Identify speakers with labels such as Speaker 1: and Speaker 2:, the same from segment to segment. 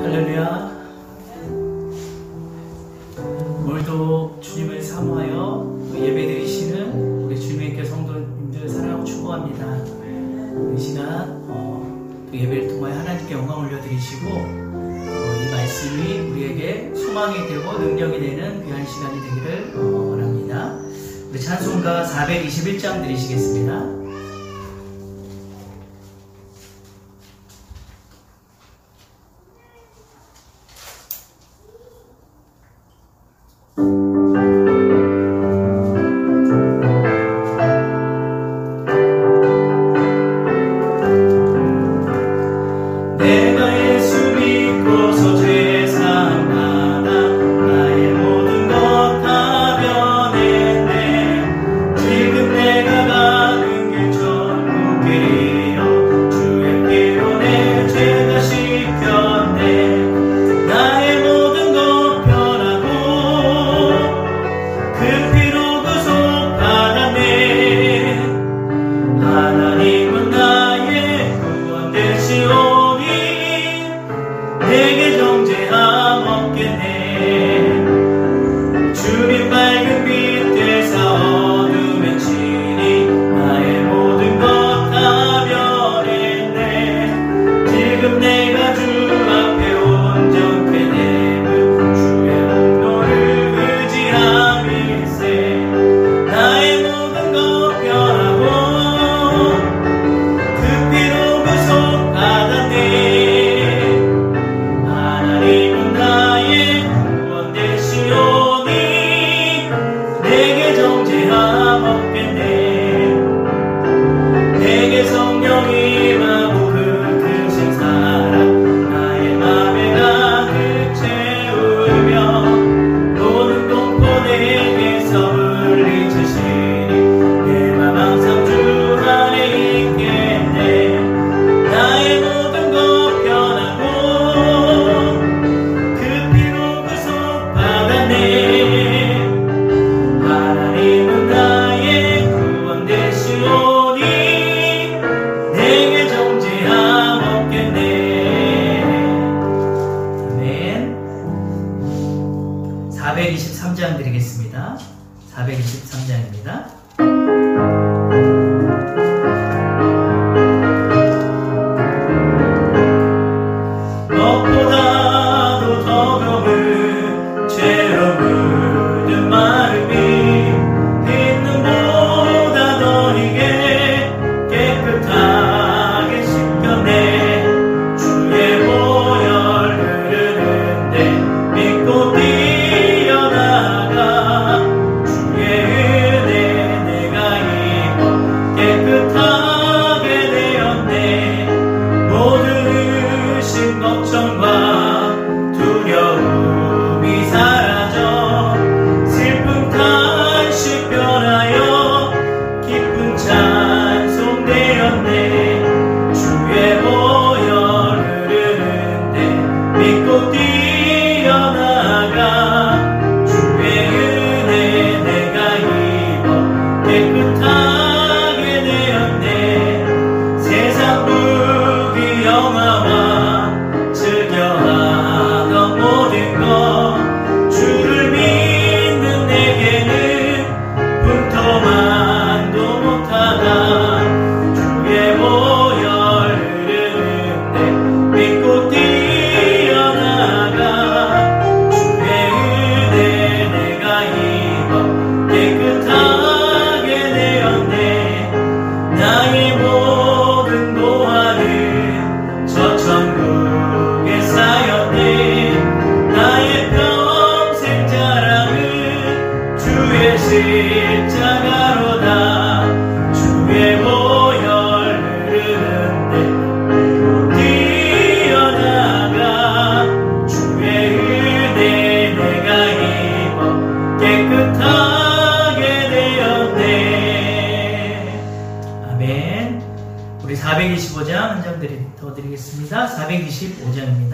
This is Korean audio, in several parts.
Speaker 1: 할렐루야. 오늘도 주님을 사모하여 예배드리시는 우리 주님의 교회 성도님들 사랑하고 축복합니다. 이 시간 또 예배를 통하여 하나님께 영광 올려드리시고 이 말씀이 우리에게 소망이 되고 능력이 되는 귀한 시간이 되기를 원합니다. 우리 찬송가 421장 드리시겠습니다. 드리겠습니다. 423장입니다. 무엇보다도 더 검은 죄로 묻은 마음이 흰눈보다 너에게 깨끗하게 씻겨내 주의 보혈 흐르는데 믿고 뛰어나가 주의 은혜 내가 입어 깨끗하게 되었네. 모든 의심 걱정과 두려움이 사라져 슬픔 탄식 변하여 기쁜 찬송 되었네. 주의 보혈 흐르는데 믿고 뛰어나가 주의 은혜 내가 입어 깨끗하게 되었네. 세상 부귀 영화와 즐겨하던 모든 것 주를 믿는 내게는 분토만도 못하다. 주의 보혈 흐르는데 믿고 뛰어나가 주의 은혜 내가 입어 깨끗하게 되었네. 나의 모든 보화는 저 천국에 쌓였네. 나의 평생 자랑은 주의 십자가로다. 주의 보혈 흐르는데 믿고 뛰어나가 주의 은혜 내가 입어 깨끗하게 되었네. 아멘. 우리 425장 한 장 더 드리겠습니다. 425장입니다.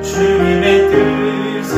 Speaker 1: 주님의 뜻을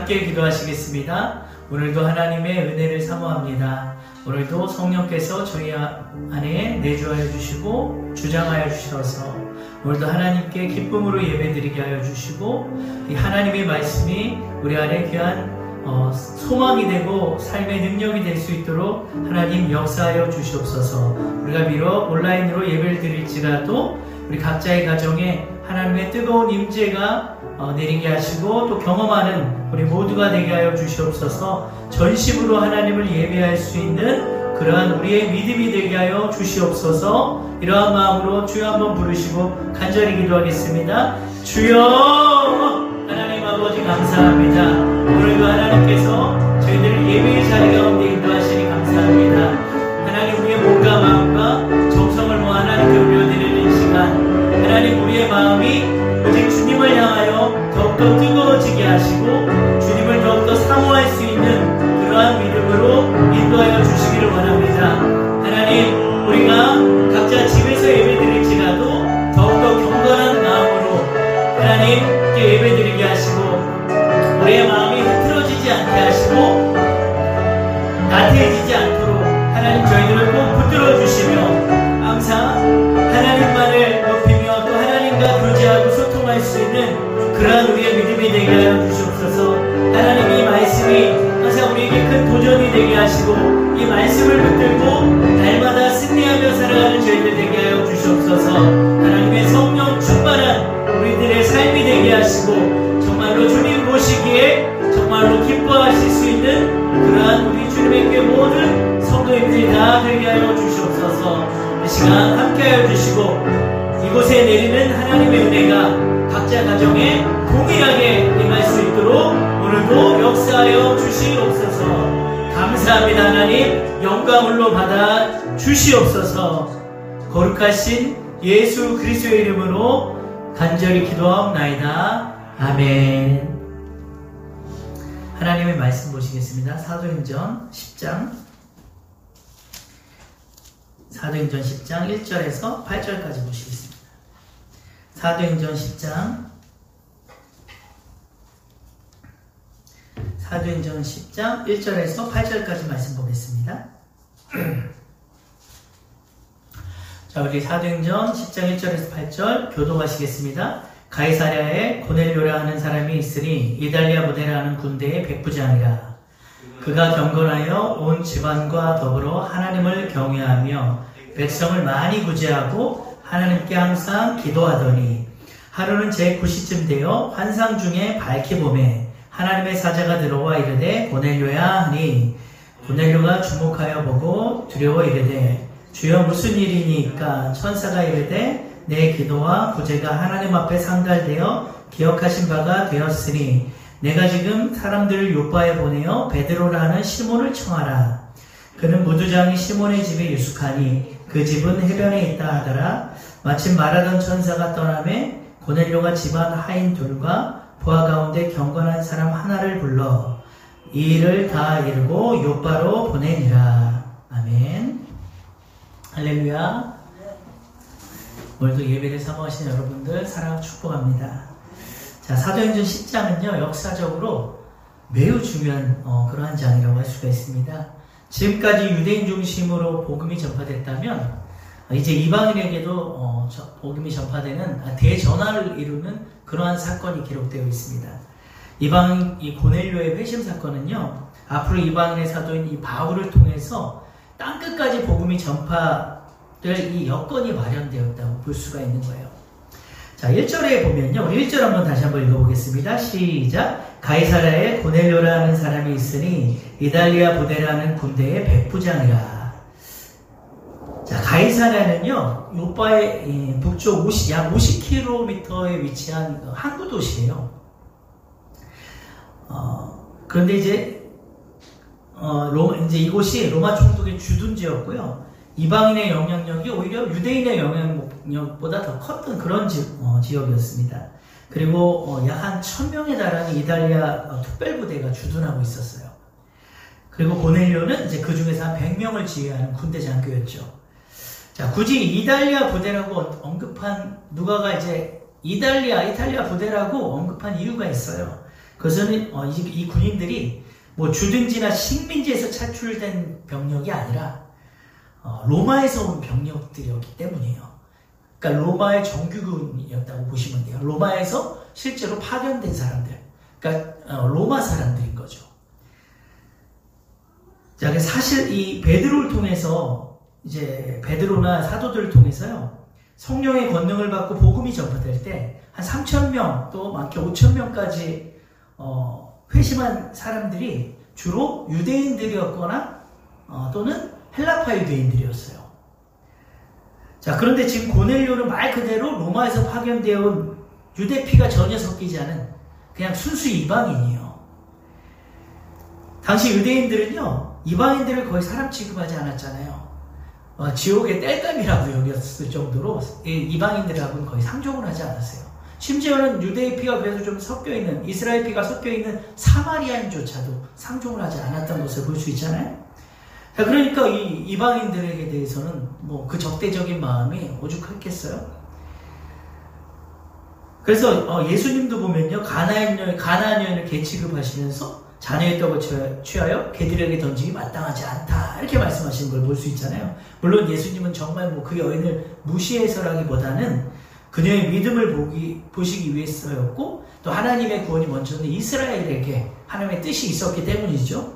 Speaker 1: 함께 기도하시겠습니다. 오늘도 하나님의 은혜를 사모합니다. 오늘도 성령께서 저희 안에 내주하여 주시고 주장하여 주셔서 오늘도 하나님께 기쁨으로 예배드리게 하여 주시고 이 하나님의 말씀이 우리 안에 귀한 소망이 되고 삶의 능력이 될 수 있도록 하나님 역사하여 주시옵소서. 우리가 비록 온라인으로 예배를 드릴지라도 우리 각자의 가정에 하나님의 뜨거운 임재가 내리게 하시고 또 경험하는 우리 모두가 되게 하여 주시옵소서. 전심으로 하나님을 예배할 수 있는 그러한 우리의 믿음이 되게 하여 주시옵소서. 이러한 마음으로 주여 한번 부르시고 간절히 기도하겠습니다. 주여 하나님 아버지 감사합니다. 오늘도 하나님께서 저희들을 예배의 자리 가운데 인도하시니 감사합니다. 하나님 우리의 몸과 마음과 정성을 모아 하나님께 올려드리는 시간, 하나님 우리의 마음이 오직 주님을 향하여 더욱더 뜨거워지게 하시고 주님을 더욱더 사모할 수 있는 그러한 믿음으로 인도하여 주시기를 원합니다. 하나님 우리가 각자 집에서 예배드릴지라도 더욱더 경건한 마음으로 하나님께 예배드리게 하시고 우리의 마음이 흐트러지지 않게 하시고 나태해지지 않도록 하나님 저희들을 꼭 붙들어 주시며 항상 하나님만을 높이며 또 하나님과 교제하고 소통할 수 있는 그러한 우리의 믿음이 되게 하여 주시옵소서. 하나님의 말씀이 항상 우리에게 큰 도전이 되게 하시고 이 말씀을 붙들고 날마다 승리하며 살아가는 저희들 되게 하여 주시옵소서. 하나님의 성령 충만한 우리들의 삶이 되게 하시고 정말로 주님 보시기에 정말로 기뻐하실 수 있는 그러한 우리 주님의 교회 모든 성도님들이 다 되게 하여 주시옵소서. 이 시간 함께하여 주시고 이곳에 내리는 하나님의 은혜가 각자 가정에 동일하게 임할 수 있도록 오늘도 역사하여 주시옵소서. 감사합니다. 하나님 영광을로 받아 주시옵소서. 거룩하신 예수 그리스도의 이름으로 간절히 기도하옵나이다. 아멘. 하나님의 말씀 보시겠습니다. 사도행전 10장 1절에서 8절까지 보시겠습니다. 사도행전 10장 1절에서 8절까지 말씀 보겠습니다. 자, 우리 사도행전 10장 1절에서 8절 교독하시겠습니다. 가이사랴에 고넬료라 하는 사람이 있으니 이달리아 부대라 하는 군대의 백부장이라. 그가 경건하여 온 집안과 더불어 하나님을 경외하며 백성을 많이 구제하고 하나님께 항상 기도하더니 하루는 제9시쯤 되어 환상 중에 밝히 보매 하나님의 사자가 들어와 이르되 고넬료야 하니 고넬료가 주목하여 보고 두려워 이르되 주여 무슨 일이니까? 천사가 이르되 내 기도와 구제가 하나님 앞에 상달되어 기억하신 바가 되었으니 내가 지금 사람들을 요바에 보내어 베드로라 하는 시몬을 청하라. 그는 무두장이 시몬의 집에 유숙하니 그 집은 해변에 있다 하더라. 마침 말하던 천사가 떠나매 고넬료가 집안 하인 둘과 부하 가운데 경건한 사람 하나를 불러 이 일을 다 이루고 요바로 보내니라. 아멘. 할렐루야. 오늘도 예배를 사모하신 여러분들 사랑 축복합니다. 자, 사도행전 10장은요 역사적으로 매우 중요한 그러한 장이라고 할 수가 있습니다. 지금까지 유대인 중심으로 복음이 전파됐다면 이제 이방인에게도 복음이 전파되는 대전환을 이루는 그러한 사건이 기록되어 있습니다. 이방인 이 고넬료의 회심 사건은요 앞으로 이방인의 사도인 이 바울을 통해서 땅끝까지 복음이 전파될 이 여건이 마련되었다고 볼 수가 있는 거예요. 자, 1절에 보면요. 우리 1절 한번 다시 한번 읽어보겠습니다. 시작. 가이사랴에 고넬료라 하는 사람이 있으니 이달리아 부대라는 군대의 백부장이라. 자, 가이사랴는요. 요바의 북쪽 약 50km에 위치한 항구 도시예요. 그런데 이제 이곳이 로마 총독의 주둔지였고요. 이방인의 영향력이 오히려 유대인의 영향력보다 더 컸던 그런 지역이었습니다. 그리고 약 한 1000명에 달하는 이달리아 특별부대가 주둔하고 있었어요. 그리고 고넬료는 이제 그 중에서 한 100명을 지휘하는 군대 장교였죠. 자, 굳이 이달리아 부대라고 언급한 누가가 이제 이탈리아 부대라고 언급한 이유가 있어요. 그것은 이 군인들이 뭐 주둔지나 식민지에서 차출된 병력이 아니라 로마에서 온 병력들이었기 때문이에요. 그러니까 로마의 정규군이었다고 보시면 돼요. 로마에서 실제로 파견된 사람들, 그러니까 로마 사람들인 거죠. 자, 사실 이 베드로를 통해서 이제 베드로나 사도들을 통해서요, 성령의 권능을 받고 복음이 전파될 때 한 3,000명 또 많게 5,000명까지 회심한 사람들이 주로 유대인들이었거나 또는 헬라파 유대인들이었어요. 자, 그런데 지금 고넬료는 말 그대로 로마에서 파견되어 온 유대 피가 전혀 섞이지 않은 그냥 순수 이방인이에요. 당시 유대인들은요, 이방인들을 거의 사람 취급하지 않았잖아요. 지옥의 땔감이라고 여겼을 정도로 이방인들하고는 거의 상종을 하지 않았어요. 심지어는 유대의 피가 그래도 좀 섞여있는, 이스라엘 피가 섞여있는 사마리아인조차도 상종을 하지 않았던 것을 볼 수 있잖아요. 자, 그러니까 이 이방인들에게 대해서는 뭐 그 적대적인 마음이 오죽했겠어요. 그래서 예수님도 보면요, 가나안 여인을 개취급하시면서 자녀의 떡을 취하여 개들에게 던지기 마땅하지 않다, 이렇게 말씀하시는 걸 볼 수 있잖아요. 물론 예수님은 정말 뭐 그 여인을 무시해서라기보다는 그녀의 믿음을 보시기 위해서였고, 또 하나님의 구원이 먼저는 이스라엘에게 하나님의 뜻이 있었기 때문이죠.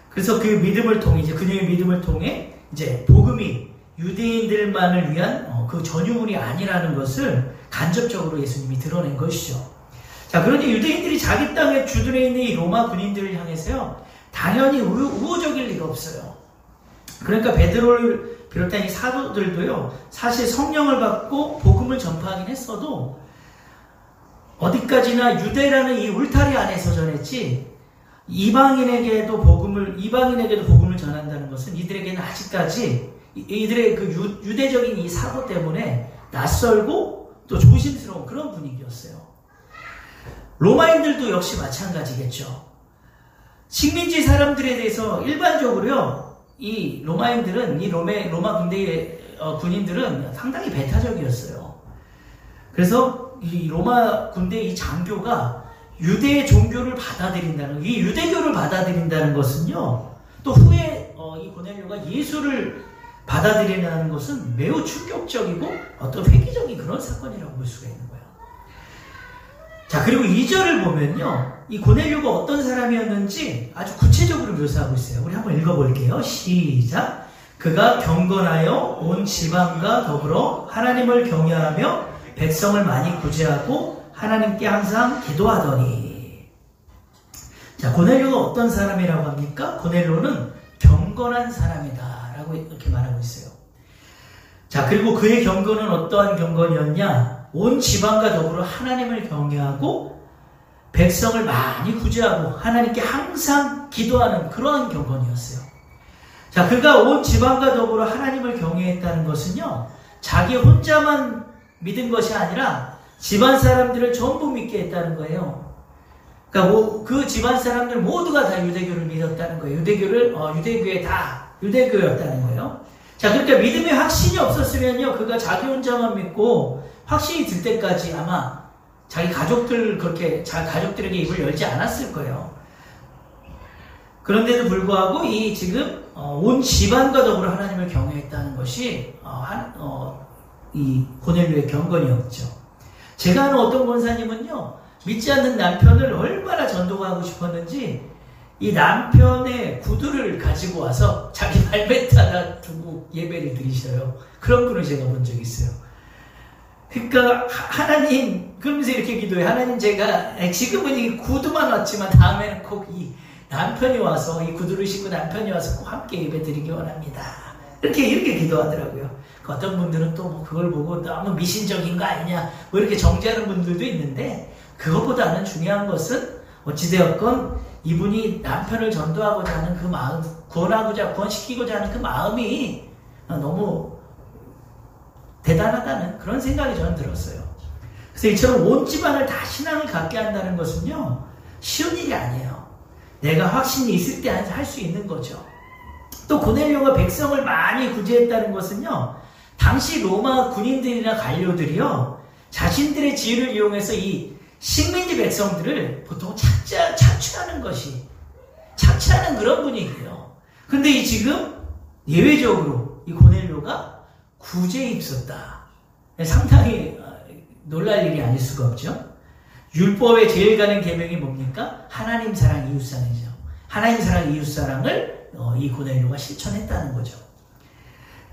Speaker 1: 그래서 그 믿음을 통해, 이제 그녀의 믿음을 통해 이제 복음이 유대인들만을 위한 그 전유물이 아니라는 것을 간접적으로 예수님이 드러낸 것이죠. 자, 그러니 유대인들이 자기 땅에 주둔해 있는 이 로마 군인들을 향해서요, 당연히 우호적일 리가 없어요. 그러니까 베드로를 비롯한 이 사도들도요, 사실 성령을 받고 복음을 전파하긴 했어도 어디까지나 유대라는 이 울타리 안에서 전했지, 이방인에게도 복음을 전한다는 것은 이들에게는 아직까지 이들의 그 유대적인 이 사고 때문에 낯설고 또 조심스러운 그런 분위기였어요. 로마인들도 역시 마찬가지겠죠. 식민지 사람들에 대해서 일반적으로요, 이 로마인들은, 이 로마 군대의 군인들은 상당히 배타적이었어요. 그래서 이 로마 군대의 이 장교가 유대의 종교를 받아들인다는, 이 유대교를 받아들인다는 것은요, 또 후에 이 고넬료가 예수를 받아들이는 것은 매우 충격적이고 어떤 획기적인 그런 사건이라고 볼 수가 있는 거예요. 자, 그리고 2절을 보면요, 이 고넬료가 어떤 사람이었는지 아주 구체적으로 묘사하고 있어요. 우리 한번 읽어볼게요. 시작. 그가 경건하여 온 지방과 더불어 하나님을 경외하며 백성을 많이 구제하고 하나님께 항상 기도하더니. 자, 고넬료가 어떤 사람이라고 합니까? 고넬료는 경건한 사람이다 라고 이렇게 말하고 있어요. 자, 그리고 그의 경건은 어떠한 경건이었냐? 온 지방과 더불어 하나님을 경외하고 백성을 많이 구제하고 하나님께 항상 기도하는 그러한 경건이었어요. 자, 그가 온 지방과 더불어 하나님을 경외했다는 것은요, 자기 혼자만 믿은 것이 아니라 집안 사람들을 전부 믿게 했다는 거예요. 그러니까 그 집안 사람들 모두가 다 유대교를 믿었다는 거예요. 유대교에 다 유대교였다는 거예요. 자, 그러니까 믿음의 확신이 없었으면요, 그가 자기 혼자만 믿고 확신이 들 때까지 아마 자기 가족들에게 입을 열지 않았을 거예요. 그런데도 불구하고 지금 온 집안과 더불어 하나님을 경외했다는 것이 이 고넬료의 경건이었죠. 제가 아는 어떤 권사님은요, 믿지 않는 남편을 얼마나 전도하고 싶었는지 이 남편의 구두를 가지고 와서 자기 발밑에다 두고 예배를 드리셔요. 그런 분을 제가 본 적이 있어요. 그러니까 하나님, 그러면서 이렇게 기도해요. 하나님, 제가 지금은 이 구두만 왔지만 다음에는 꼭 이 남편이 와서, 이 구두를 신고 남편이 와서 꼭 함께 예배 드리기 원합니다. 이렇게 기도하더라고요. 어떤 분들은 또 뭐 그걸 보고 너무 미신적인 거 아니냐, 뭐 이렇게 정죄하는 분들도 있는데, 그것보다는 중요한 것은 어찌되었건 이분이 남편을 전도하고자 하는 그 마음, 구원시키고자 하는 그 마음이 너무 대단하다는 그런 생각이 저는 들었어요. 그래서 이처럼 온 집안을 다 신앙을 갖게 한다는 것은요, 쉬운 일이 아니에요. 내가 확신이 있을 때 할 수 있는 거죠. 또 고넬료가 백성을 많이 구제했다는 것은요, 당시 로마 군인들이나 관료들이요, 자신들의 지위를 이용해서 이 식민지 백성들을 보통 착취하는 착취하는 그런 분위기예요. 근데 지금 예외적으로 이 고넬료가 구제에 입었다. 상당히 놀랄 일이 아닐 수가 없죠. 율법의 제일 가는 계명이 뭡니까? 하나님 사랑, 이웃 사랑이죠. 하나님 사랑, 이웃 사랑을 이 고넬료가 실천했다는 거죠.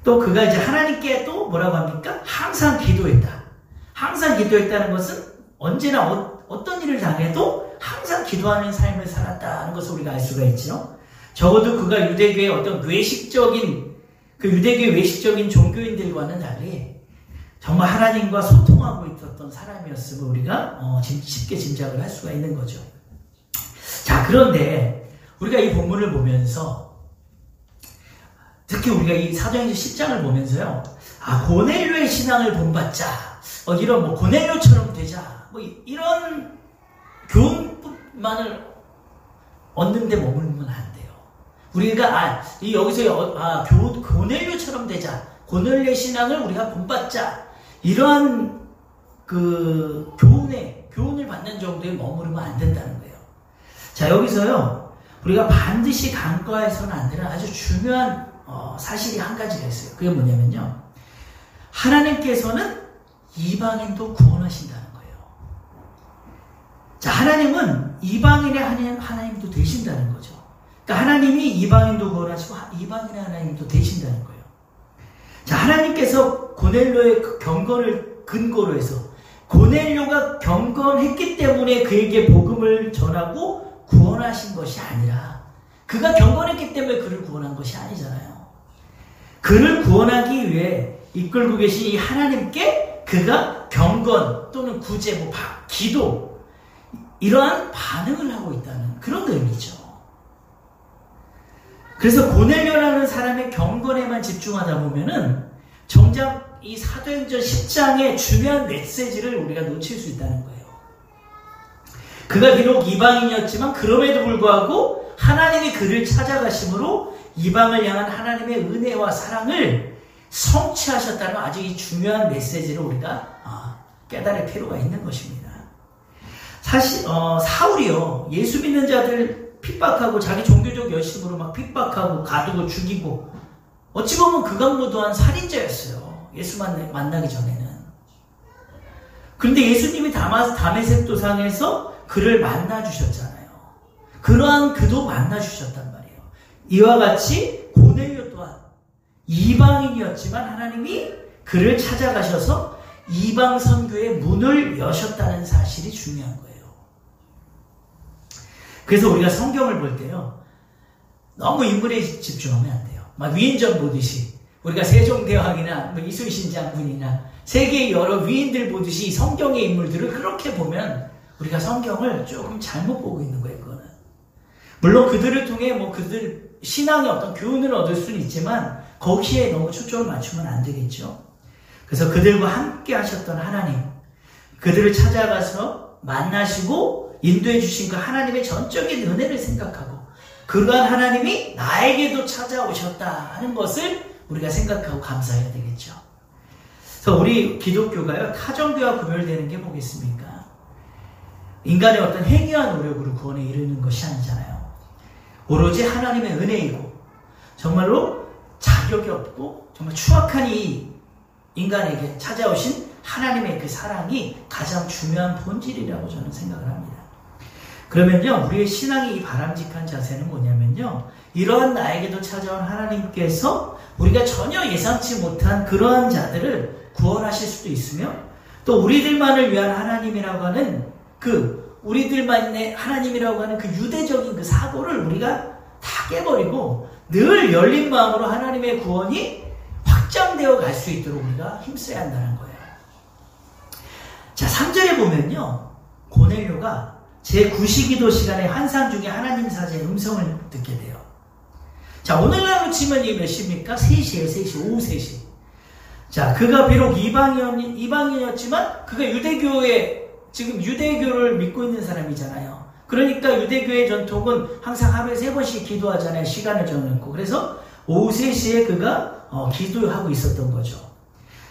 Speaker 1: 또 그가 이제 하나님께 또 뭐라고 합니까? 항상 기도했다. 항상 기도했다는 것은 언제나 어떤 일을 당해도 항상 기도하는 삶을 살았다는 것을 우리가 알 수가 있죠. 적어도 그가 유대교의 어떤 유대교의 외식적인 종교인들과는 달리 정말 하나님과 소통하고 있었던 사람이었음을 우리가 쉽게 짐작을 할 수가 있는 거죠. 자, 그런데 우리가 이 본문을 보면서 특히 우리가 이 사도행전 10장을 보면서요, 고넬료의 신앙을 본받자, 이런 고넬료처럼 되자, 이런 교훈만을 얻는데 머물면 안 돼요. 우리가 여기서 고넬료처럼 되자, 고넬료의 신앙을 우리가 본받자, 이러한 교훈을 받는 정도에 머무르면 안 된다는 거예요. 자, 여기서요, 우리가 반드시 간과해서는 안 되는 아주 중요한 사실이 한 가지가 있어요. 그게 뭐냐면요, 하나님께서는 이방인도 구원하신다는 거예요. 자, 하나님은 이방인의 하나님도 되신다는 거죠. 그러니까 하나님이 이방인도 구원하시고 이방인의 하나님도 되신다는 거예요. 자, 하나님께서 고넬료의 경건을 근거로 해서 고넬료가 경건했기 때문에 그에게 복음을 전하고 구원하신 것이 아니라, 그가 경건했기 때문에 그를 구원한 것이 아니잖아요. 그를 구원하기 위해 이끌고 계신 이 하나님께 그가 경건 또는 구제, 기도, 이러한 반응을 하고 있다는 그런 의미죠. 그래서 고넬료라는 사람의 경건에만 집중하다 보면은 정작 이 사도행전 10장의 중요한 메시지를 우리가 놓칠 수 있다는 거예요. 그가 비록 이방인이었지만 그럼에도 불구하고 하나님이 그를 찾아가심으로 이방을 향한 하나님의 은혜와 사랑을 성취하셨다는 아주 이 중요한 메시지를 우리가 깨달을 필요가 있는 것입니다. 사실 사울이요, 예수 믿는 자들 핍박하고 자기 종교적 열심으로 막 핍박하고 가두고 죽이고, 어찌 보면 극악무도한 살인자였어요. 예수 만나기 전에는. 그런데 예수님이 다메섹 도상에서 그를 만나주셨잖아요. 그러한 그도 만나주셨단 말이에요. 이와 같이 고넬료 또한 이방인이었지만 하나님이 그를 찾아가셔서 이방 선교의 문을 여셨다는 사실이 중요한 거예요. 그래서 우리가 성경을 볼 때요, 너무 인물에 집중하면 안 돼요. 막 위인전 보듯이 우리가 세종대왕이나 이순신 장군이나 세계의 여러 위인들 보듯이 성경의 인물들을 그렇게 보면 우리가 성경을 조금 잘못 보고 있는 거예요. 그거는 물론 그들을 통해 그들 신앙의 어떤 교훈을 얻을 수는 있지만 거기에 너무 초점을 맞추면 안 되겠죠. 그래서 그들과 함께 하셨던 하나님, 그들을 찾아가서 만나시고 인도해 주신 그 하나님의 전적인 은혜를 생각하고 그러한 하나님이 나에게도 찾아오셨다 하는 것을 우리가 생각하고 감사해야 되겠죠. 그래서 우리 기독교가요, 타종교와 구별되는 게 뭐겠습니까? 인간의 어떤 행위와 노력으로 구원에 이르는 것이 아니잖아요. 오로지 하나님의 은혜이고 정말로 자격이 없고 정말 추악한 이 인간에게 찾아오신 하나님의 그 사랑이 가장 중요한 본질이라고 저는 생각을 합니다. 그러면요, 우리의 신앙의 이 바람직한 자세는 뭐냐면요, 이러한 나에게도 찾아온 하나님께서 우리가 전혀 예상치 못한 그러한 자들을 구원하실 수도 있으며, 또 우리들만을 위한 하나님이라고 하는 우리들만의 하나님이라고 하는 그 유대적인 그 사고를 우리가 다 깨버리고 늘 열린 마음으로 하나님의 구원이 확장되어 갈 수 있도록 우리가 힘써야 한다는 거예요. 자, 3절에 보면요, 고넬료가 제9시기도 시간에 환상 중에 하나님 사자의 음성을 듣게 돼요. 자, 오늘날로 치면 이게 몇 시입니까? 3시예요. 3시, 오후 3시. 자, 그가 비록 이방인이었지만 그가 지금 유대교를 믿고 있는 사람이잖아요. 그러니까 유대교의 전통은 항상 하루에 3번씩 기도하잖아요. 시간을 정해놓고. 그래서 오후 3시에 그가 기도하고 있었던 거죠.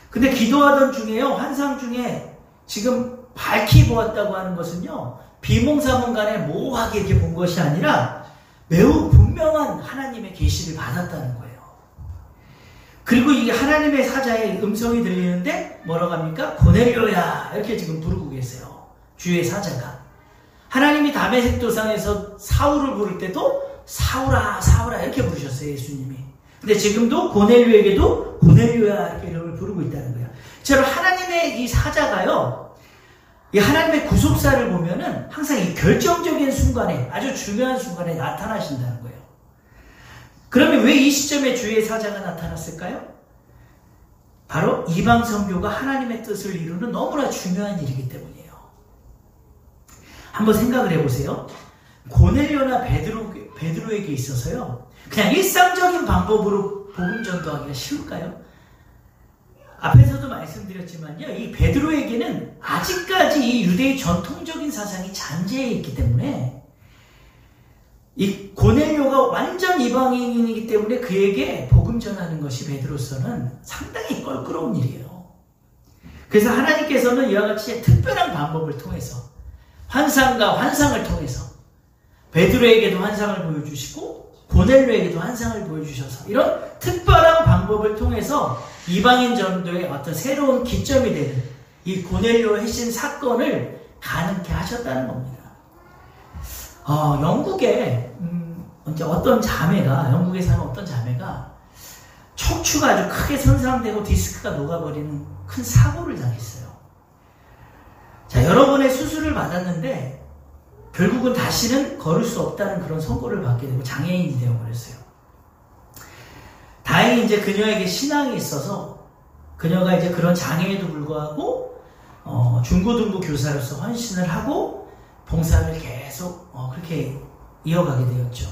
Speaker 1: 근데 기도하던 중에요, 환상 중에 지금 밝히 보았다고 하는 것은요, 비몽사몽간에 모호하게 이렇게 본 것이 아니라 매우 분명한 하나님의 계시를 받았다는 거예요. 그리고 이 하나님의 사자의 음성이 들리는데 뭐라고 합니까? 고넬료야 이렇게 지금 부르고 계세요. 주의 사자가. 하나님이 다메섹 도상에서 사울을 부를 때도 사울아 사울아 이렇게 부르셨어요, 예수님이. 근데 지금도 고넬료에게도 고넬료야 이렇게 이름을 부르고 있다는 거예요. 저는 하나님의 이 사자가요, 이 하나님의 구속사를 보면은 항상 이 결정적인 순간에, 아주 중요한 순간에 나타나신다는 거예요. 그러면 왜 이 시점에 주의 사자가 나타났을까요? 바로 이방 선교가 하나님의 뜻을 이루는 너무나 중요한 일이기 때문이에요. 한번 생각을 해보세요. 고넬료나 베드로에게 있어서요, 그냥 일상적인 방법으로 복음 전도하기가 쉬울까요? 앞에서도 말씀드렸지만요, 이 베드로에게는 아직까지 이 유대의 전통적인 사상이 잔재해 있기 때문에, 이 고넬료가 완전 이방인이기 때문에 그에게 복음 전하는 것이 베드로서는 상당히 껄끄러운 일이에요. 그래서 하나님께서는 이와 같이 특별한 방법을 통해서, 환상과 환상을 통해서 베드로에게도 환상을 보여주시고 고넬료에게도 환상을 보여주셔서 이런 특별한 방법을 통해서 이방인 전도의 어떤 새로운 기점이 되는 이 고넬료 회신 사건을 가능케 하셨다는 겁니다. 영국에 어떤 자매가, 영국에 사는 어떤 자매가 척추가 아주 크게 손상되고 디스크가 녹아버리는 큰 사고를 당했어요. 자, 여러 번의 수술을 받았는데 결국은 다시는 걸을 수 없다는 그런 선고를 받게 되고 장애인이 되어버렸어요. 다행히 이제 그녀에게 신앙이 있어서 그녀가 이제 그런 장애에도 불구하고 중고등부 교사로서 헌신을 하고 봉사를 계속 그렇게 이어가게 되었죠.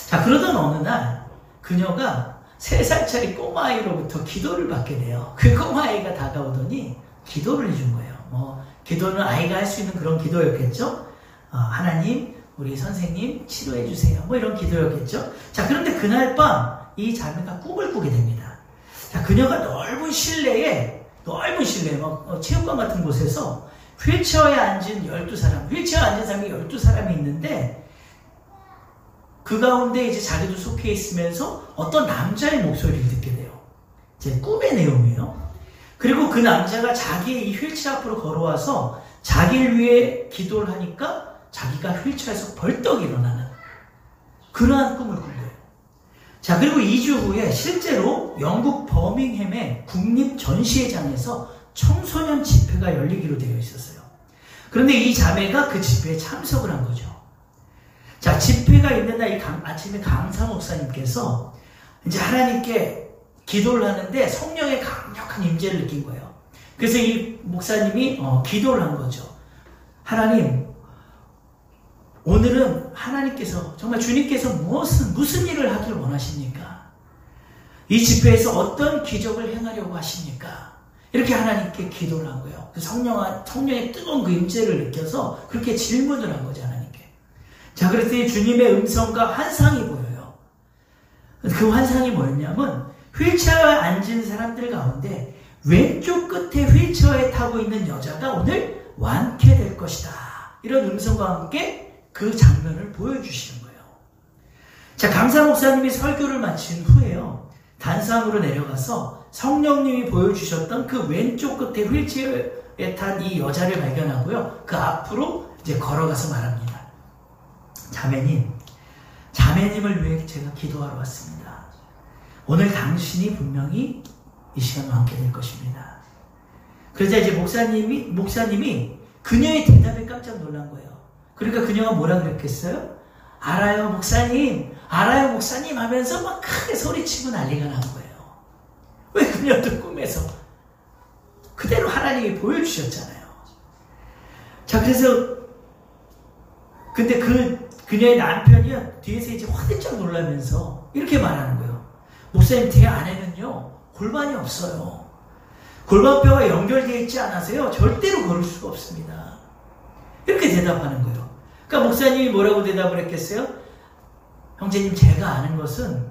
Speaker 1: 자, 그러던 어느 날 그녀가 3살짜리 꼬마아이로부터 기도를 받게 돼요. 그 꼬마아이가 다가오더니 기도를 해준 거예요. 기도는 아이가 할 수 있는 그런 기도였겠죠. 하나님, 우리 선생님 치료해 주세요. 이런 기도였겠죠. 자, 그런데 그날 밤 이 자매가 꿈을 꾸게 됩니다. 자, 그녀가 넓은 실내에 체육관 같은 곳에서 휠체어에 앉은 12사람, 휠체어에 앉은 사람이 12사람이 있는데 그 가운데 이제 자기도 속해 있으면서 어떤 남자의 목소리를 듣게 돼요. 제 꿈의 내용이에요. 그리고 그 남자가 자기의 이 휠체어 앞으로 걸어와서 자기를 위해 기도를 하니까 자기가 휠체어에서 벌떡 일어나는 그러한 꿈을 꾼 거예요. 자, 그리고 2주 후에 실제로 영국 버밍햄의 국립전시회장에서 청소년 집회가 열리기로 되어 있었어요. 그런데 이 자매가 그 집회에 참석을 한 거죠. 자, 집회가 있는 날 아침에 강사 목사님께서 이제 하나님께 기도를 하는데 성령의 강력한 임재를 느낀 거예요. 그래서 이 목사님이 기도를 한 거죠. 하나님, 오늘은 하나님께서, 정말 주님께서 무슨 일을 하길 원하십니까? 이 집회에서 어떤 기적을 행하려고 하십니까? 이렇게 하나님께 기도를 한 거예요. 그 성령의 뜨거운 그 임재를 느껴서 그렇게 질문을 한 거죠, 하나님께. 자, 그랬더니 주님의 음성과 환상이 보여요. 그 환상이 뭐였냐면, 휠체어에 앉은 사람들 가운데 왼쪽 끝에 휠체어에 타고 있는 여자가 오늘 완쾌될 것이다. 이런 음성과 함께 그 장면을 보여주시는 거예요. 자, 강사 목사님이 설교를 마친 후에요, 단상으로 내려가서 성령님이 보여주셨던 그 왼쪽 끝에 휠체어에 탄 이 여자를 발견하고요, 그 앞으로 이제 걸어가서 말합니다. 자매님을 위해 제가 기도하러 왔습니다. 오늘 당신이 분명히 이 시간 완쾌 될 것입니다. 그러자 이제 목사님이 그녀의 대답에 깜짝 놀란 거예요. 그러니까 그녀가 뭐라 그랬겠어요? 알아요 목사님 하면서 막 크게 소리치고 난리가 난 거예요. 왜? 그녀도 꿈에서 그대로 하나님이 보여주셨잖아요. 자, 그래서 근데 그녀의 남편이 뒤에서 이제 화들짝 놀라면서 이렇게 말하는 거예요. 목사님, 제 아내는요 골반이 없어요. 골반뼈가 연결되어 있지 않아서요 절대로 걸을 수가 없습니다. 이렇게 대답하는 거예요. 그러니까 목사님이 뭐라고 대답을 했겠어요? 형제님, 제가 아는 것은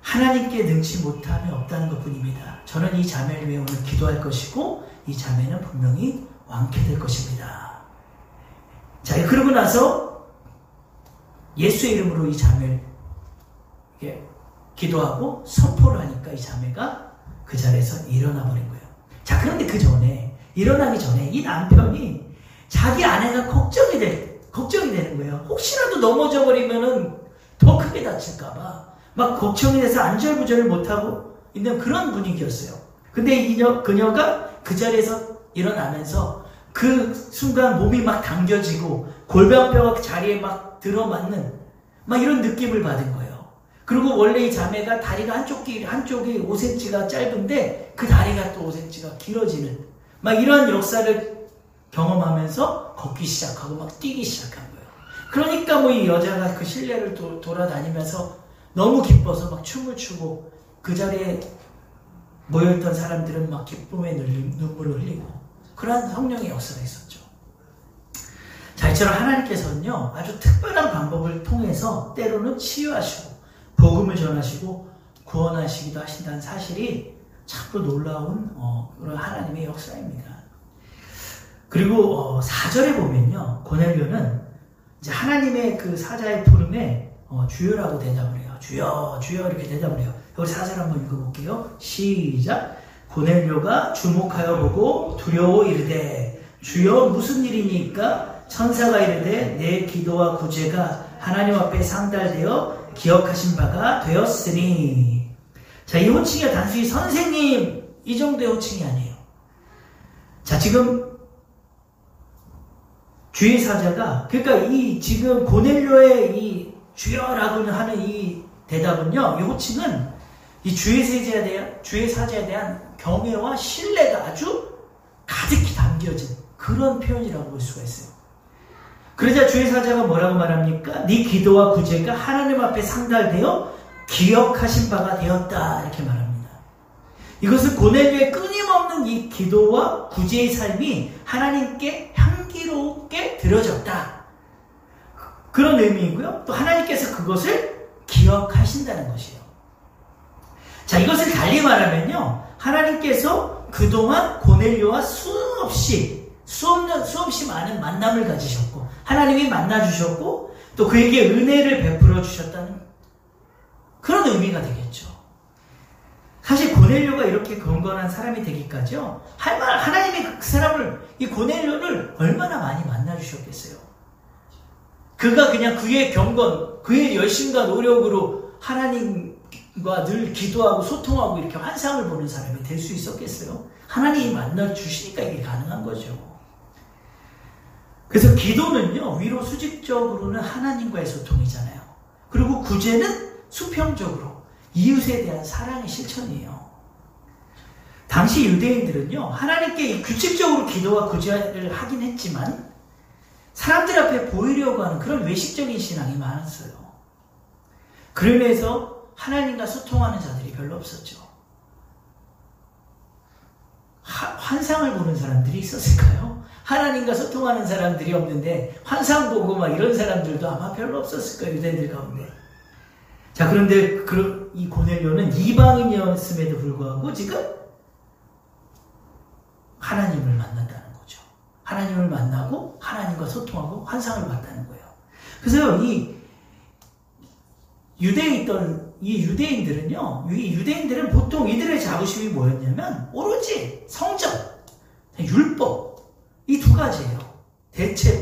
Speaker 1: 하나님께 능치 못함이 없다는 것 뿐입니다. 저는 이 자매를 위해 오늘 기도할 것이고 이 자매는 분명히 많게 될 것입니다. 자, 그러고 나서 예수의 이름으로 이 자매를 기도하고 선포를 하니까 이 자매가 그 자리에서 일어나 버린 거예요. 자, 그런데 그 전에, 일어나기 전에 이 남편이 자기 아내가 걱정이 되는 거예요. 혹시라도 넘어져 버리면은 더 크게 다칠까봐 막 걱정이 돼서 안절부절을 못하고 있는 그런 분위기였어요. 근데 그녀가 그 자리에서 일어나면서 그 순간 몸이 막 당겨지고 골반뼈가 자리에 막 들어맞는 막 이런 느낌을 받은 거예요. 그리고 원래 이 자매가 다리가 한쪽이 5cm가 짧은데 그 다리가 또 5cm가 길어지는 막 이런 역사를 경험하면서 걷기 시작하고 막 뛰기 시작한 거예요. 그러니까 뭐 이 여자가 그 실내를 돌아다니면서 너무 기뻐서 막 춤을 추고 그 자리에 모여있던 사람들은 막 기쁨의 눈물을 흘리고 그러한 성령의 역사가 있었죠. 자, 이처럼 하나님께서는요 아주 특별한 방법을 통해서 때로는 치유하시고 복음을 전하시고 구원하시기도 하신다는 사실이 참으로 놀라운 그런 하나님의 역사입니다. 그리고 4절에 보면요 고넬료는 이제 하나님의 그 사자의 부름에 주여라고 대답을 해요. 주여 주여 이렇게 대답을 해요. 우리 4절 한번 읽어볼게요. 시작. 고넬료가 주목하여 보고 두려워 이르되 주여 무슨 일이니까? 천사가 이르되 내 기도와 구제가 하나님 앞에 상달되어 기억하신 바가 되었으니. 자, 이 호칭이 단순히 선생님 이 정도의 호칭이 아니에요. 자, 지금 주의 사자가, 그러니까 이 지금 고넬료의 이 주여라고 하는 이 대답은요, 이 호칭은 이 주의 사자에 대한 경외와 신뢰가 아주 가득히 담겨진 그런 표현이라고 볼 수가 있어요. 그러자 주의 사자가 뭐라고 말합니까? 네 기도와 구제가 하나님 앞에 상달되어 기억하신 바가 되었다 이렇게 말합니다. 이것은 고넬료의 끊임없는 이 기도와 구제의 삶이 하나님께 향기롭게 드려졌다 그런 의미이고요. 또 하나님께서 그것을 기억하신다는 것이에요. 자, 이것을 달리 말하면요 하나님께서 그동안 고넬료와 수없이 많은 만남을 가지셨고 하나님이 만나주셨고 또 그에게 은혜를 베풀어 주셨다는 그런 의미가 되겠죠. 사실 고넬료가 이렇게 경건한 사람이 되기까지요 하나님이 그 사람을, 이 고넬료를 얼마나 많이 만나주셨겠어요. 그가 그냥 그의 경건, 그의 열심과 노력으로 하나님과 늘 기도하고 소통하고 이렇게 환상을 보는 사람이 될 수 있었겠어요. 하나님이 만나주시니까 이게 가능한 거죠. 그래서 기도는요 위로 수직적으로는 하나님과의 소통이잖아요. 그리고 구제는 수평적으로 이웃에 대한 사랑의 실천이에요. 당시 유대인들은요 하나님께 규칙적으로 기도와 구제를 하긴 했지만 사람들 앞에 보이려고 하는 그런 외식적인 신앙이 많았어요. 그러면서 하나님과 소통하는 자들이 별로 없었죠. 환상을 보는 사람들이 있었을까요? 하나님과 소통하는 사람들이 없는데 환상 보고 막 이런 사람들도 아마 별로 없었을 거예요. 유대인들 가운데. 자, 그런데 이 고넬료는 이방인이었음에도 불구하고 지금 하나님을 만난다는 거죠. 하나님을 만나고 하나님과 소통하고 환상을 봤다는 거예요. 그래서 이 유대인들은 보통 이들의 자부심이 뭐였냐면 오로지 성전, 율법 이 두 가지예요. 대체로.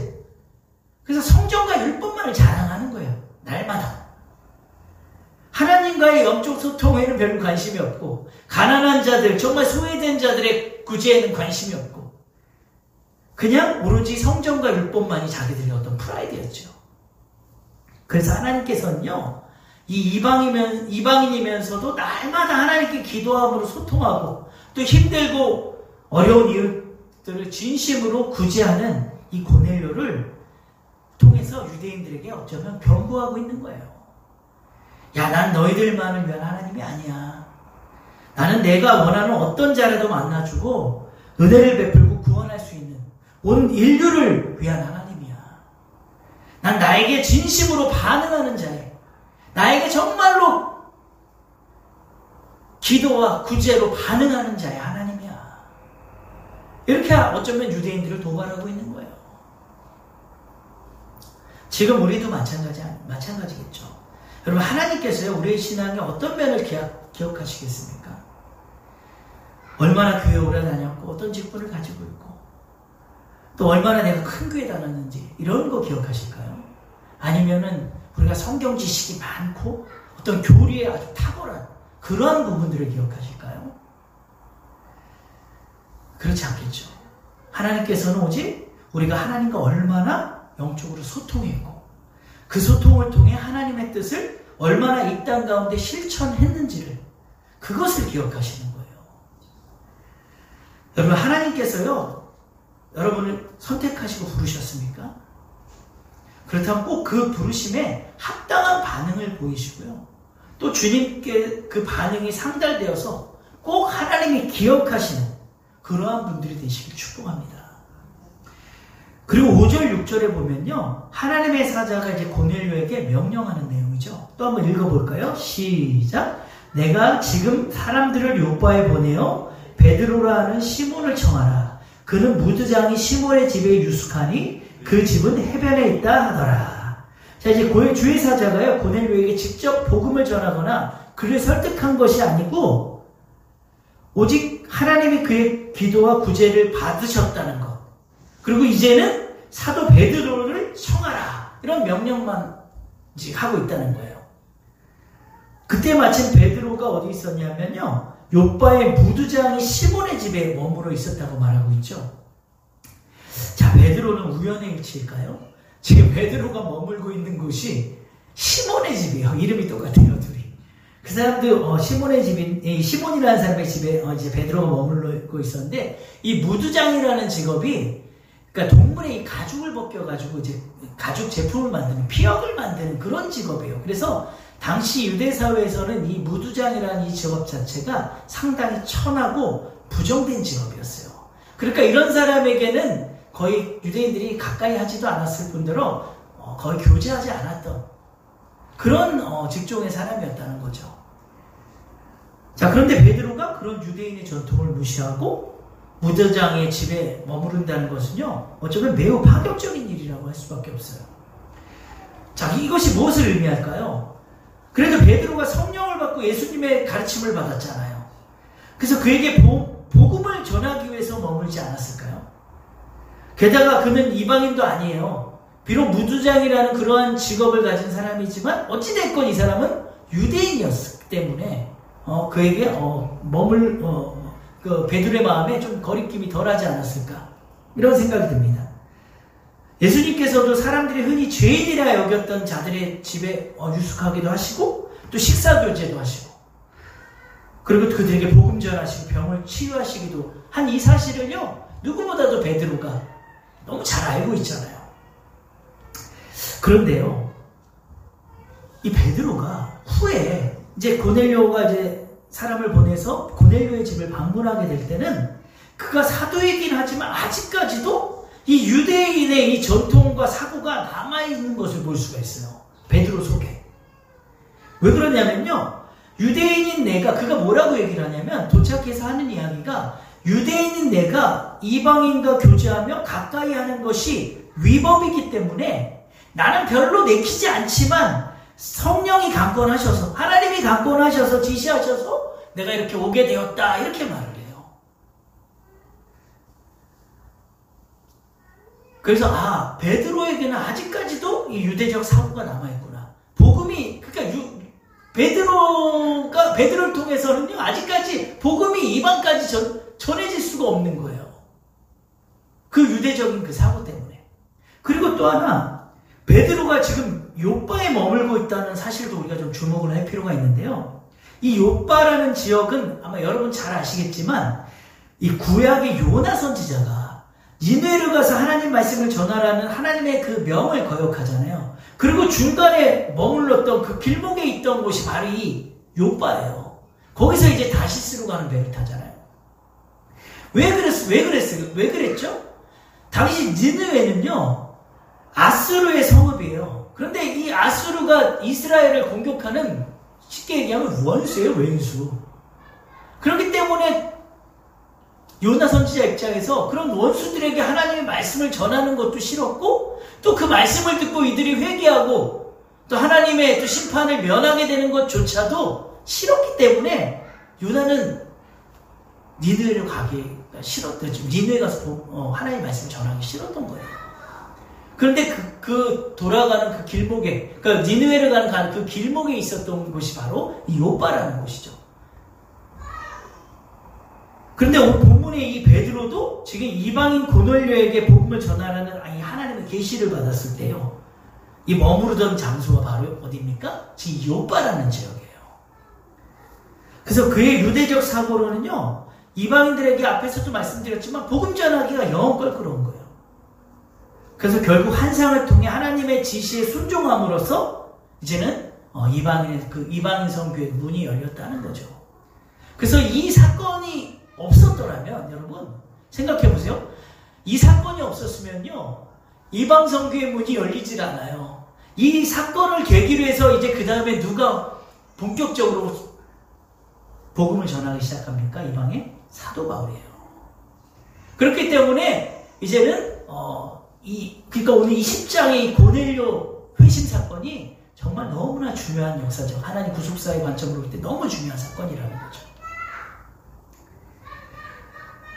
Speaker 1: 그래서 성전과 율법만을 자랑하는 거예요. 날마다. 하나님과의 영적 소통에는 별로 관심이 없고 가난한 자들, 정말 소외된 자들의 구제에는 관심이 없고 그냥 오로지 성전과 율법만이 자기들의 어떤 프라이드였죠. 그래서 하나님께서는요 이 이방인이면서도 날마다 하나님께 기도함으로 소통하고 또 힘들고 어려운 이웃들을 진심으로 구제하는 이 고넬료를 통해서 유대인들에게 어쩌면 경고하고 있는 거예요. 야, 난 너희들만을 위한 하나님이 아니야. 나는 내가 원하는 어떤 자라도 만나주고 은혜를 베풀고 구원할 수 있는 온 인류를 위한 하나님이야. 난 나에게 진심으로 반응하는 자예요. 나에게 정말로 기도와 구제로 반응하는 자의 하나님이야. 이렇게 어쩌면 유대인들을 도발하고 있는 거예요. 지금 우리도 마찬가지겠죠. 여러분, 하나님께서요, 우리의 신앙의 어떤 면을 기억하시겠습니까? 얼마나 교회 오래 다녔고, 어떤 직분을 가지고 있고, 또 얼마나 내가 큰 교회 다녔는지, 이런 거 기억하실까요? 아니면은, 우리가 성경 지식이 많고, 어떤 교리에 아주 탁월한 그러한 부분들을 기억하실까요? 그렇지 않겠죠. 하나님께서는 오직 우리가 하나님과 얼마나 영적으로 소통했고, 그 소통을 통해 하나님의 뜻을 얼마나 이 땅 가운데 실천했는지를, 그것을 기억하시는 거예요. 여러분, 하나님께서요, 여러분을 선택하시고 부르셨습니까? 그렇다면 꼭 그 부르심에 합당한 반응을 보이시고요. 또 주님께 그 반응이 상달되어서 꼭 하나님이 기억하시는 그러한 분들이 되시길 축복합니다. 그리고 5절, 6절에 보면요, 하나님의 사자가 이제 고넬료에게 명령하는 내용이죠. 또 한번 읽어볼까요? 시작. 내가 지금 사람들을 요바에 보내어 베드로라 하는 시몬을 청하라. 그는 무드장이 시몬의 집에 유숙하니 그 집은 해변에 있다 하더라. 자, 이제 주의 사자가요, 고넬료에게 직접 복음을 전하거나 그를 설득한 것이 아니고, 오직 하나님이 그의 기도와 구제를 받으셨다는 것. 그리고 이제는 사도 베드로를 청하라. 이런 명령만 하고 있다는 거예요. 그때 마침 베드로가 어디 있었냐면요, 요바의 무두장이 시몬의 집에 머물러 있었다고 말하고 있죠. 자, 베드로는 우연의 일치일까요? 지금 베드로가 머물고 있는 곳이 시몬의 집이에요. 이름이 똑같아요, 둘이. 그 사람도 시몬의 집인, 시몬이라는 사람의 집에 이제 베드로가 머물고 있었는데, 이 무두장이라는 직업이, 그러니까 동물의 이 가죽을 벗겨가지고 이제 가죽 제품을 만드는, 피혁을 만드는 그런 직업이에요. 그래서 당시 유대 사회에서는 이 무두장이라는 이 직업 자체가 상당히 천하고 부정된 직업이었어요. 그러니까 이런 사람에게는 거의 유대인들이 가까이 하지도 않았을 뿐더러 거의 교제하지 않았던 그런 직종의 사람이었다는 거죠. 자, 그런데 베드로가 그런 유대인의 전통을 무시하고 무두장의 집에 머무른다는 것은요, 어쩌면 매우 파격적인 일이라고 할 수밖에 없어요. 자, 이것이 무엇을 의미할까요? 그래도 베드로가 성령을 받고 예수님의 가르침을 받았잖아요. 그래서 그에게 복음을 전하기 위해서 머물지 않았을까요? 게다가 그는 이방인도 아니에요. 비록 무두장이라는 그러한 직업을 가진 사람이지만 어찌됐건 이 사람은 유대인이었기 때문에 그에게 그 베드로의 마음에 좀 거리낌이 덜하지 않았을까, 이런 생각이 듭니다. 예수님께서도 사람들이 흔히 죄인이라 여겼던 자들의 집에 유숙하기도 하시고, 또 식사교제도 하시고, 그리고 그들에게 복음 전하시고 병을 치유하시기도 한 이 사실을요, 누구보다도 베드로가 너무 잘 알고 있잖아요. 그런데요, 이 베드로가 후에 이제 고넬료가 이제 사람을 보내서 고넬료의 집을 방문하게 될 때는, 그가 사도이긴 하지만 아직까지도 이 유대인의 이 전통과 사고가 남아있는 것을 볼 수가 있어요. 베드로 속에. 왜 그러냐면요, 유대인인 내가, 그가 뭐라고 얘기를 하냐면, 도착해서 하는 이야기가, 유대인인 내가 이방인과 교제하며 가까이 하는 것이 위법이기 때문에 나는 별로 내키지 않지만 성령이 강권하셔서, 하나님이 강권하셔서 지시하셔서 내가 이렇게 오게 되었다, 이렇게 말을 해요. 그래서 베드로에게는 아직까지도 이 유대적 사고가 남아있구나. 복음이, 그러니까 베드로를 통해서는요, 아직까지 복음이 이방까지 전해질 수가 없는 거예요. 그 유대적인 그 사고 때문에. 그리고 또 하나, 베드로가 지금 요바에 머물고 있다는 사실도 우리가 좀 주목을 할 필요가 있는데요. 이 요바라는 지역은 아마 여러분 잘 아시겠지만, 이 구약의 요나 선지자가 니느웨로 가서 하나님 말씀을 전하라는 하나님의 그 명을 거역하잖아요. 그리고 중간에 머물렀던 그 길목에 있던 곳이 바로 이 요바예요. 거기서 이제 다시스로 가는 배를 타잖아요. 왜 그랬죠? 당시 니느웨는요, 아수르의 성읍이에요. 그런데 이 아수르가 이스라엘을 공격하는, 쉽게 얘기하면 원수예요, 원수. 그렇기 때문에 요나 선지자 입장에서 그런 원수들에게 하나님의 말씀을 전하는 것도 싫었고, 또 그 말씀을 듣고 이들이 회개하고 또 하나님의 또 심판을 면하게 되는 것조차도 싫었기 때문에 요나는 니느웨로 가기 싫었던, 니느웨 가서 하나님의 말씀을 전하기 싫었던 거예요. 그런데 그 돌아가는 그 길목에, 그러니까 니느웨를 가는 그 길목에 있었던 곳이 바로 이 요빠라는 곳이죠. 그런데 오늘 본문에 이 베드로도 지금 이방인 고넬료에게 복음을 전하라는 이 하나님의 계시를 받았을 때요, 이 머무르던 장소가 바로 어디입니까? 지금 요빠라는 지역이에요. 그래서 그의 유대적 사고로는요, 이방인들에게 앞에서도 말씀드렸지만 복음 전하기가 영 껄끄러운 거예요. 그래서 결국 환상을 통해 하나님의 지시에 순종함으로써 이제는 이방인 선교의 문이 열렸다는 거죠. 그래서 이 사건이 없었더라면, 여러분 생각해 보세요. 이 사건이 없었으면요, 이방 선교의 문이 열리질 않아요. 이 사건을 계기로 해서 이제 그 다음에 누가 본격적으로 복음을 전하기 시작합니까? 이방에? 사도 바울이에요. 그렇기 때문에 이제는 그러니까 오늘 이 10장의 고넬료 회심 사건이 정말 너무나 중요한 역사죠. 하나님 구속사의 관점으로 볼 때 너무 중요한 사건이라는 거죠.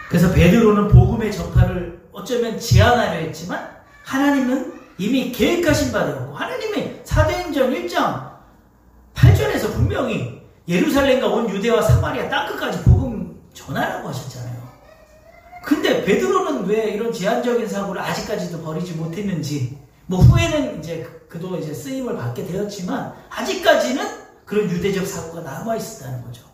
Speaker 1: 그래서 베드로는 복음의 전파를 어쩌면 제한하려 했지만 하나님은 이미 계획하신 바 되었고, 하나님이 사도행전 1장 8절에서 분명히 예루살렘과 온 유대와 사마리아 땅끝까지 복음 전하라고 하셨잖아요. 근데 베드로는 왜 이런 제한적인 사고를 아직까지도 버리지 못했는지, 후에는 그도 쓰임을 받게 되었지만 아직까지는 그런 유대적 사고가 남아있었다는 거죠.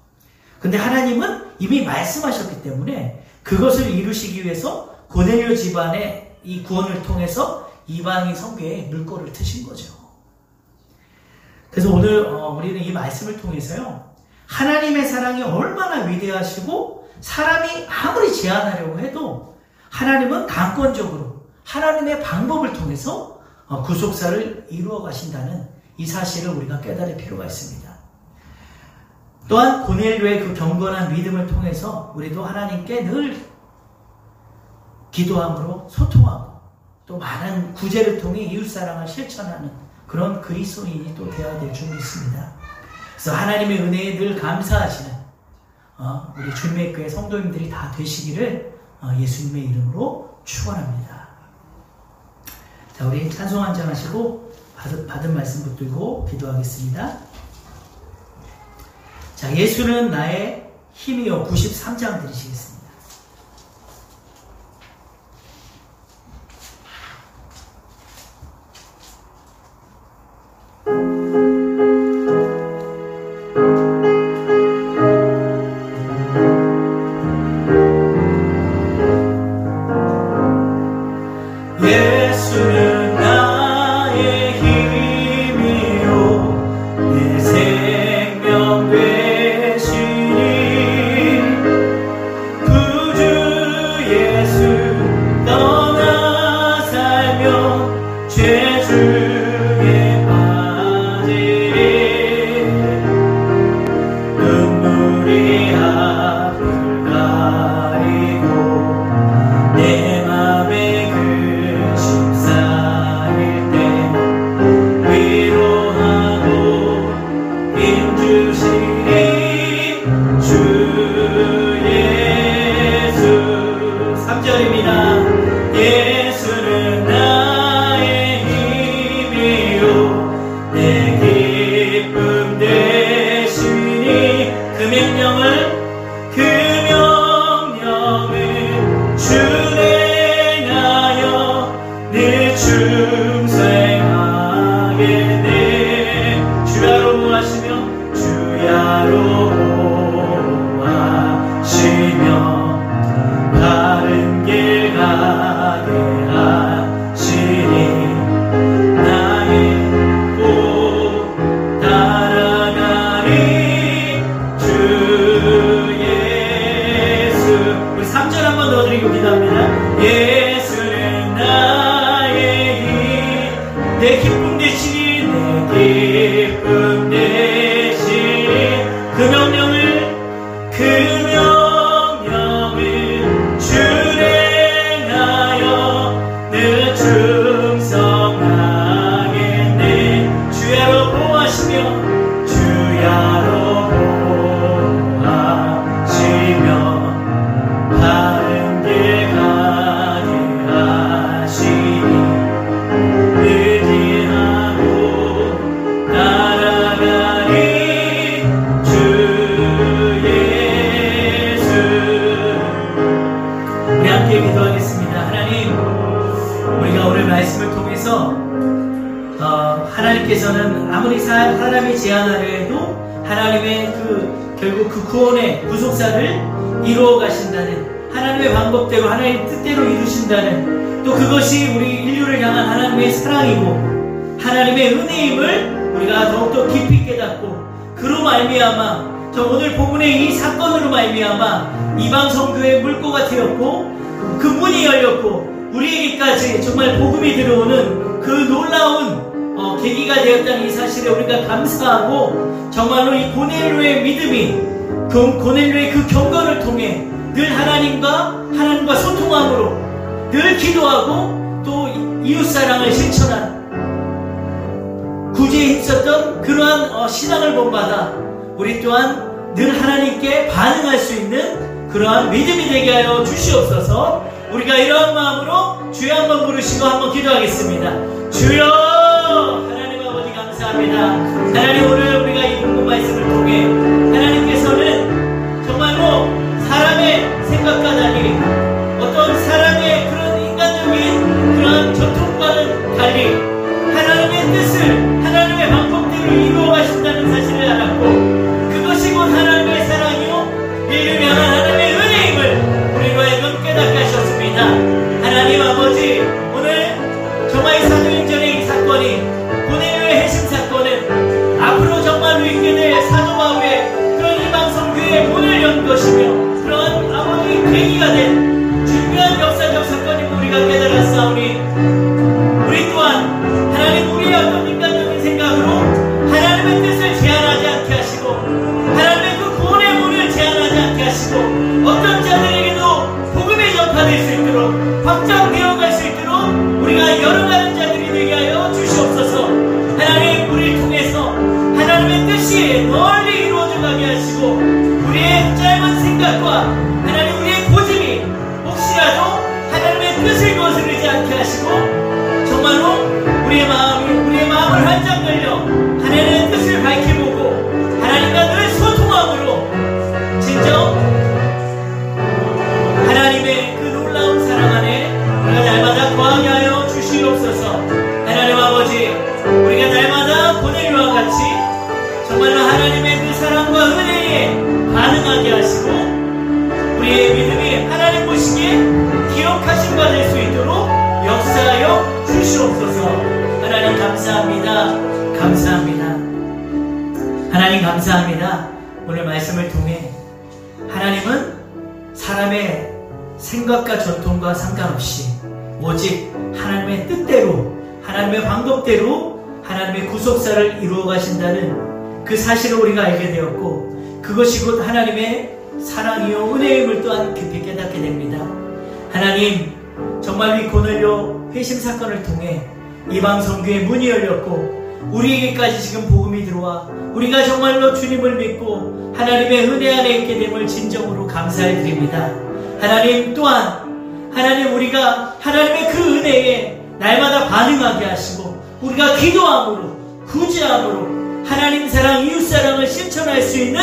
Speaker 1: 근데 하나님은 이미 말씀하셨기 때문에 그것을 이루시기 위해서 고넬료 집안의 이 구원을 통해서 이방인 선교에 물꼬를 트신 거죠. 그래서 오늘 우리는 이 말씀을 통해서요, 하나님의 사랑이 얼마나 위대하시고 사람이 아무리 제한하려고 해도 하나님은 강권적으로 하나님의 방법을 통해서 구속사를 이루어 가신다는 이 사실을 우리가 깨달을 필요가 있습니다. 또한 고넬료의 그 경건한 믿음을 통해서 우리도 하나님께 늘 기도함으로 소통하고 또 많은 구제를 통해 이웃사랑을 실천하는 그런 그리스도인이 또 되어야 될 줄 믿습니다. 그래서 하나님의 은혜에 늘 감사하시는 우리 주님의 교회 성도님들이 다 되시기를 예수님의 이름으로 축원합니다. 자, 우리 찬송 한잔 하시고 받은 말씀 붙들고 기도하겠습니다. 자, 예수는 나의 힘이요. 93장 드리시겠습니다.
Speaker 2: 예수는 나의 힘이요 내 생명 되시니 그
Speaker 1: 사람이 제안하려 해도 하나님의 결국 그 구원의 구속사를 이루어 가신다는 하나님의 방법대로 하나님의 뜻대로 이루신다는 또 그것이 우리 인류를 향한 하나님의 사랑이고 하나님의 은혜임을 우리가 더욱더 깊이 깨닫고 그로 말미암아 저 오늘 본문의 이 사건으로 말미암아 이방 선교의 물꼬가 트였고 그 문이 열렸고 우리에게까지 정말 복음이 들어오는 그 놀라운 계기가 되었다는 이 사실에 우리가 감사하고 정말로 이 고넬료의 믿음이 고넬료의 그 경건을 통해 늘 하나님과 소통함으로 늘 기도하고 또 이웃사랑을 실천한 구제에 힘썼던 그러한 신앙을 본받아 우리 또한 늘 하나님께 반응할 수 있는 그러한 믿음이 되게 하여 주시옵소서. 우리가 이러한 마음으로 주여 한번 부르시고 한번 기도하겠습니다. 주여 하나님 아버지 감사합니다. 하나님 오늘 우리가 이 본문 말씀을 통해 하나님께서는 정말로 사람의 생각과 달리 어떤 사람의 그런 인간적인 그런 전통과는 달리 하나님의 뜻을 하나님의 방법대로 이루어 가신다는 사실을 알았고 그것이 곧 하나님의 사랑이요 인류를 향한 하나님의 은혜임을 우리로 하여금 깨닫게 하셨습니다. 하나님 아버지 오늘 정말 이 사도행전의 이 사건이 고넬료의 회심 사건은 앞으로 정말로 있게 될 사도 바울의 그런 이방 선교의 문을 연 것이며 그런 아버지 계기가 된 중요한 역사적 사건임을 우리가 깨달았사오니 우리 또한 하나님 우리의 어떤 인간적인 생각으로 하나님의 뜻을 제한하지 않게 하시고 하나님의 그 구원의 문을 제한하지 않게 하시고 어떤 자들에게도 복음이 전파될 수 있도록 확장되어 갈 수 있도록 우리가 열어가는 자들이 되게 하여 주시옵소서. 하나님 우리를 통해서 하나님의 뜻이 널리 이루어져 가게 하시고 우리의 짧은 생각과 하나님 우리의 고집이 혹시라도 하나님의 뜻을 거스르지 않게 하시고 정말로 우리의 마음을 활짝 열려 하나님의 뜻을 밝혀보고 하나님과 늘 소통함으로 진정 하나님의 그 놀라운 사랑 안에 우리가 날마다 거하게 하여 주시옵소서. 하나님 아버지 우리가 날마다 고넬료와 같이 정말로 하나님의 그 사랑과 은혜에 반응하게 하시고 우리의 믿음이 하나님 보시기에 기억하신 바 될 수 있도록 역사하여 주시옵소서. 하나님 감사합니다. 감사합니다. 하나님 감사합니다. 오늘 말씀을 통해 하나님은 사람의 생각과 전통과 상관없이 오직 하나님의 뜻대로 하나님의 방법대로 하나님의 구속사를 이루어 가신다는 그 사실을 우리가 알게 되었고 그것이 곧 하나님의 사랑이요 은혜임을 또한 깊이 깨닫게 됩니다. 하나님 정말 이 고넬료 회심 사건을 통해 이방 선교의 문이 열렸고 우리에게까지 지금 복음이 들어와 우리가 정말로 주님을 믿고 하나님의 은혜 안에 있게 됨을 진정으로 감사해 드립니다. 하나님 또한 하나님 우리가 하나님의 그 은혜에 날마다 반응하게 하시고 우리가 기도함으로 구제함으로 하나님 사랑 이웃사랑을 실천할 수 있는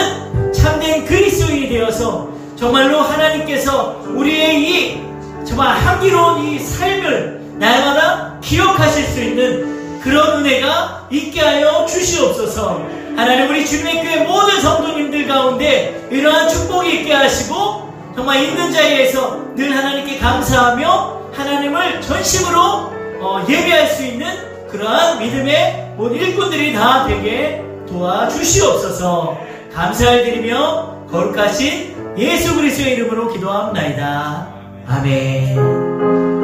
Speaker 1: 참된 그리스도인이 되어서 정말로 하나님께서 우리의 이 정말 향기로운 이 삶을 날마다 기억하실 수 있는 그런 은혜가 있게 하여 주시옵소서. 하나님 우리 주님의 교회 모든 성도님들 가운데 이러한 축복이 있게 하시고 정말 있는 자리에서 늘 하나님께 감사하며 하나님을 전심으로 예배할 수 있는 그러한 믿음의 모든 일꾼들이 다 되게 도와주시옵소서. 감사를 드리며 거룩하신 예수 그리스도의 이름으로 기도합니다. 아멘.